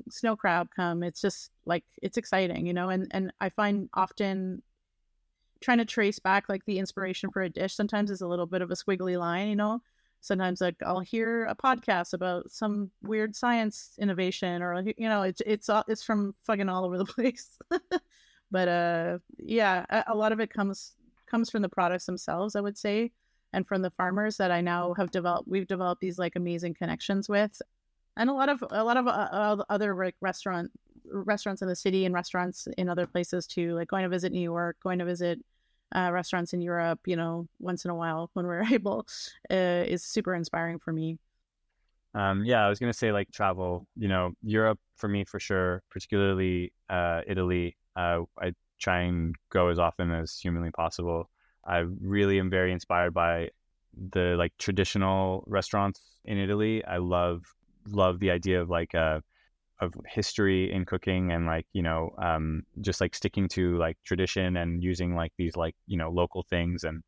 snow crab come, it's just like, it's exciting, and I find often trying to trace back like the inspiration for a dish sometimes is a little bit of a squiggly line, Sometimes like I'll hear a podcast about some weird science innovation, or it's from fucking all over the place. But yeah, a lot of it comes from the products themselves, I would say, and from the farmers that I now have developed. We've developed these like amazing connections with, and a lot of other like restaurants in the city and restaurants in other places too. Like going to visit New York, going to visit restaurants in Europe, once in a while when we're able, is super inspiring for me. Yeah, I was going to say like travel, Europe for me for sure, particularly Italy. I try and go as often as humanly possible. I really am very inspired by the like traditional restaurants in Italy. I love the idea of like of history in cooking and like, just like sticking to like tradition and using like these like, local things. And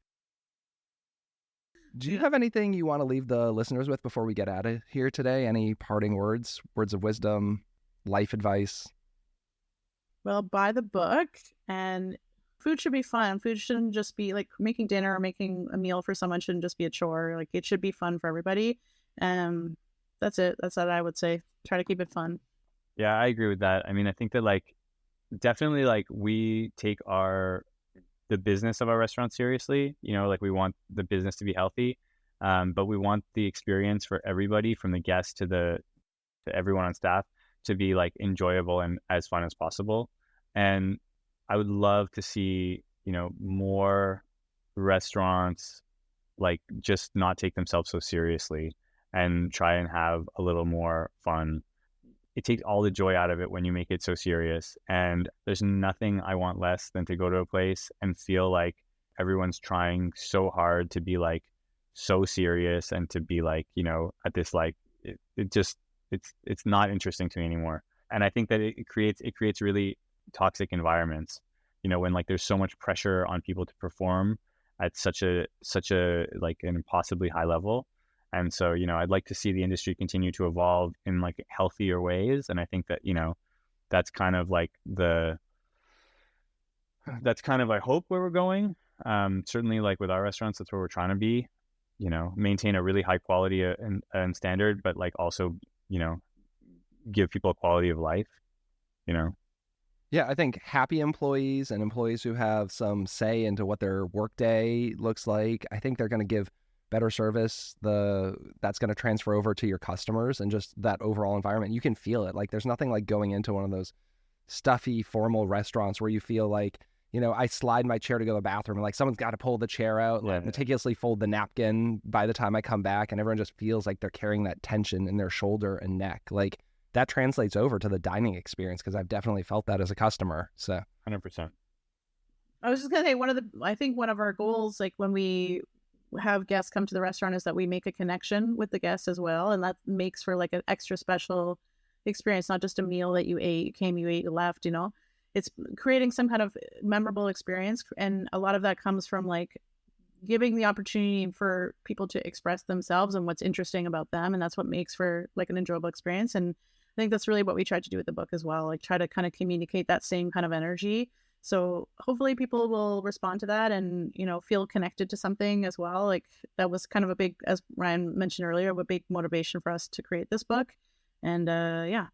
do you have anything you want to leave the listeners with before we get out of here today? Any parting words of wisdom, life advice? Well, buy the book, and food should be fun. Food shouldn't just be like making dinner or making a meal for someone shouldn't just be a chore. Like it should be fun for everybody. That's it. That's what I would say. Try to keep it fun. Yeah, I agree with that. I mean, I think that like definitely like we take the business of our restaurant seriously, like we want the business to be healthy, but we want the experience for everybody from the guests to everyone on staff to be like enjoyable and as fun as possible. And I would love to see, more restaurants like just not take themselves so seriously and try and have a little more fun. It takes all the joy out of it when you make it so serious. And there's nothing I want less than to go to a place and feel like everyone's trying so hard to be like so serious and to be like, at this like, it's not interesting to me anymore. And I think that it creates really toxic environments, when like there's so much pressure on people to perform at such a like an impossibly high level. And so, I'd like to see the industry continue to evolve in like healthier ways. And I think that, that's kind of like I hope where we're going. Certainly like with our restaurants, that's where we're trying to be, maintain a really high quality and standard, but like also, give people a quality of life, Yeah, I think happy employees and employees who have some say into what their workday looks like, I think they're going to give better service. That's going to transfer over to your customers and just that overall environment. You can feel it. Like there's nothing like going into one of those stuffy formal restaurants where you feel like, I slide my chair to go to the bathroom and like someone's got to pull the chair out, and meticulously fold the napkin by the time I come back, and everyone just feels like they're carrying that tension in their shoulder and neck. Like that translates over to the dining experience because I've definitely felt that as a customer. So 100%. I was just gonna say I think one of our goals, like when we have guests come to the restaurant, is that we make a connection with the guests as well, and that makes for like an extra special experience, not just a meal that you ate, you left. It's creating some kind of memorable experience, and a lot of that comes from like giving the opportunity for people to express themselves and what's interesting about them, and that's what makes for like an enjoyable experience. And I think that's really what we tried to do with the book as well, like try to kind of communicate that same kind of energy. So hopefully people will respond to that and, feel connected to something as well. Like that was kind of a big, as Ryan mentioned earlier, a big motivation for us to create this book. And yeah.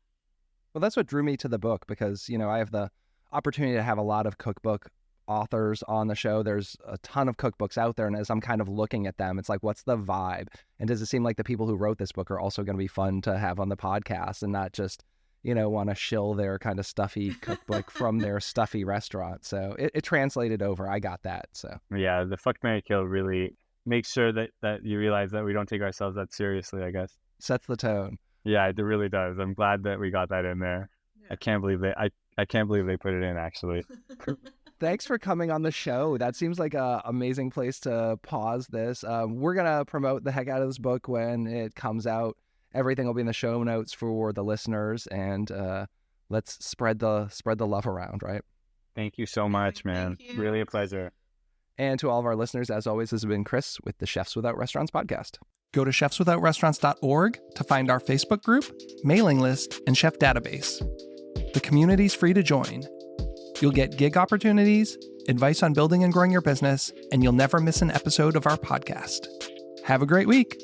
Well, that's what drew me to the book because, I have the opportunity to have a lot of cookbook authors on the show. There's a ton of cookbooks out there. And as I'm kind of looking at them, it's like, what's the vibe? And does it seem like the people who wrote this book are also going to be fun to have on the podcast and not just, want to shill their kind of stuffy cookbook from their stuffy restaurant. So it translated over. I got that. So yeah, the Fuck, Marry, Kill really makes sure that you realize that we don't take ourselves that seriously, I guess. Sets the tone. Yeah, it really does. I'm glad that we got that in there. Yeah. I can't believe they put it in, actually. Thanks for coming on the show. That seems like an amazing place to pause this. We're going to promote the heck out of this book when it comes out. Everything will be in the show notes for the listeners, and let's spread the love around, right? Thank you so much, man. Really a pleasure. And to all of our listeners, as always, this has been Chris with the Chefs Without Restaurants podcast. Go to chefswithoutrestaurants.org to find our Facebook group, mailing list, and chef database. The community's free to join. You'll get gig opportunities, advice on building and growing your business, and you'll never miss an episode of our podcast. Have a great week.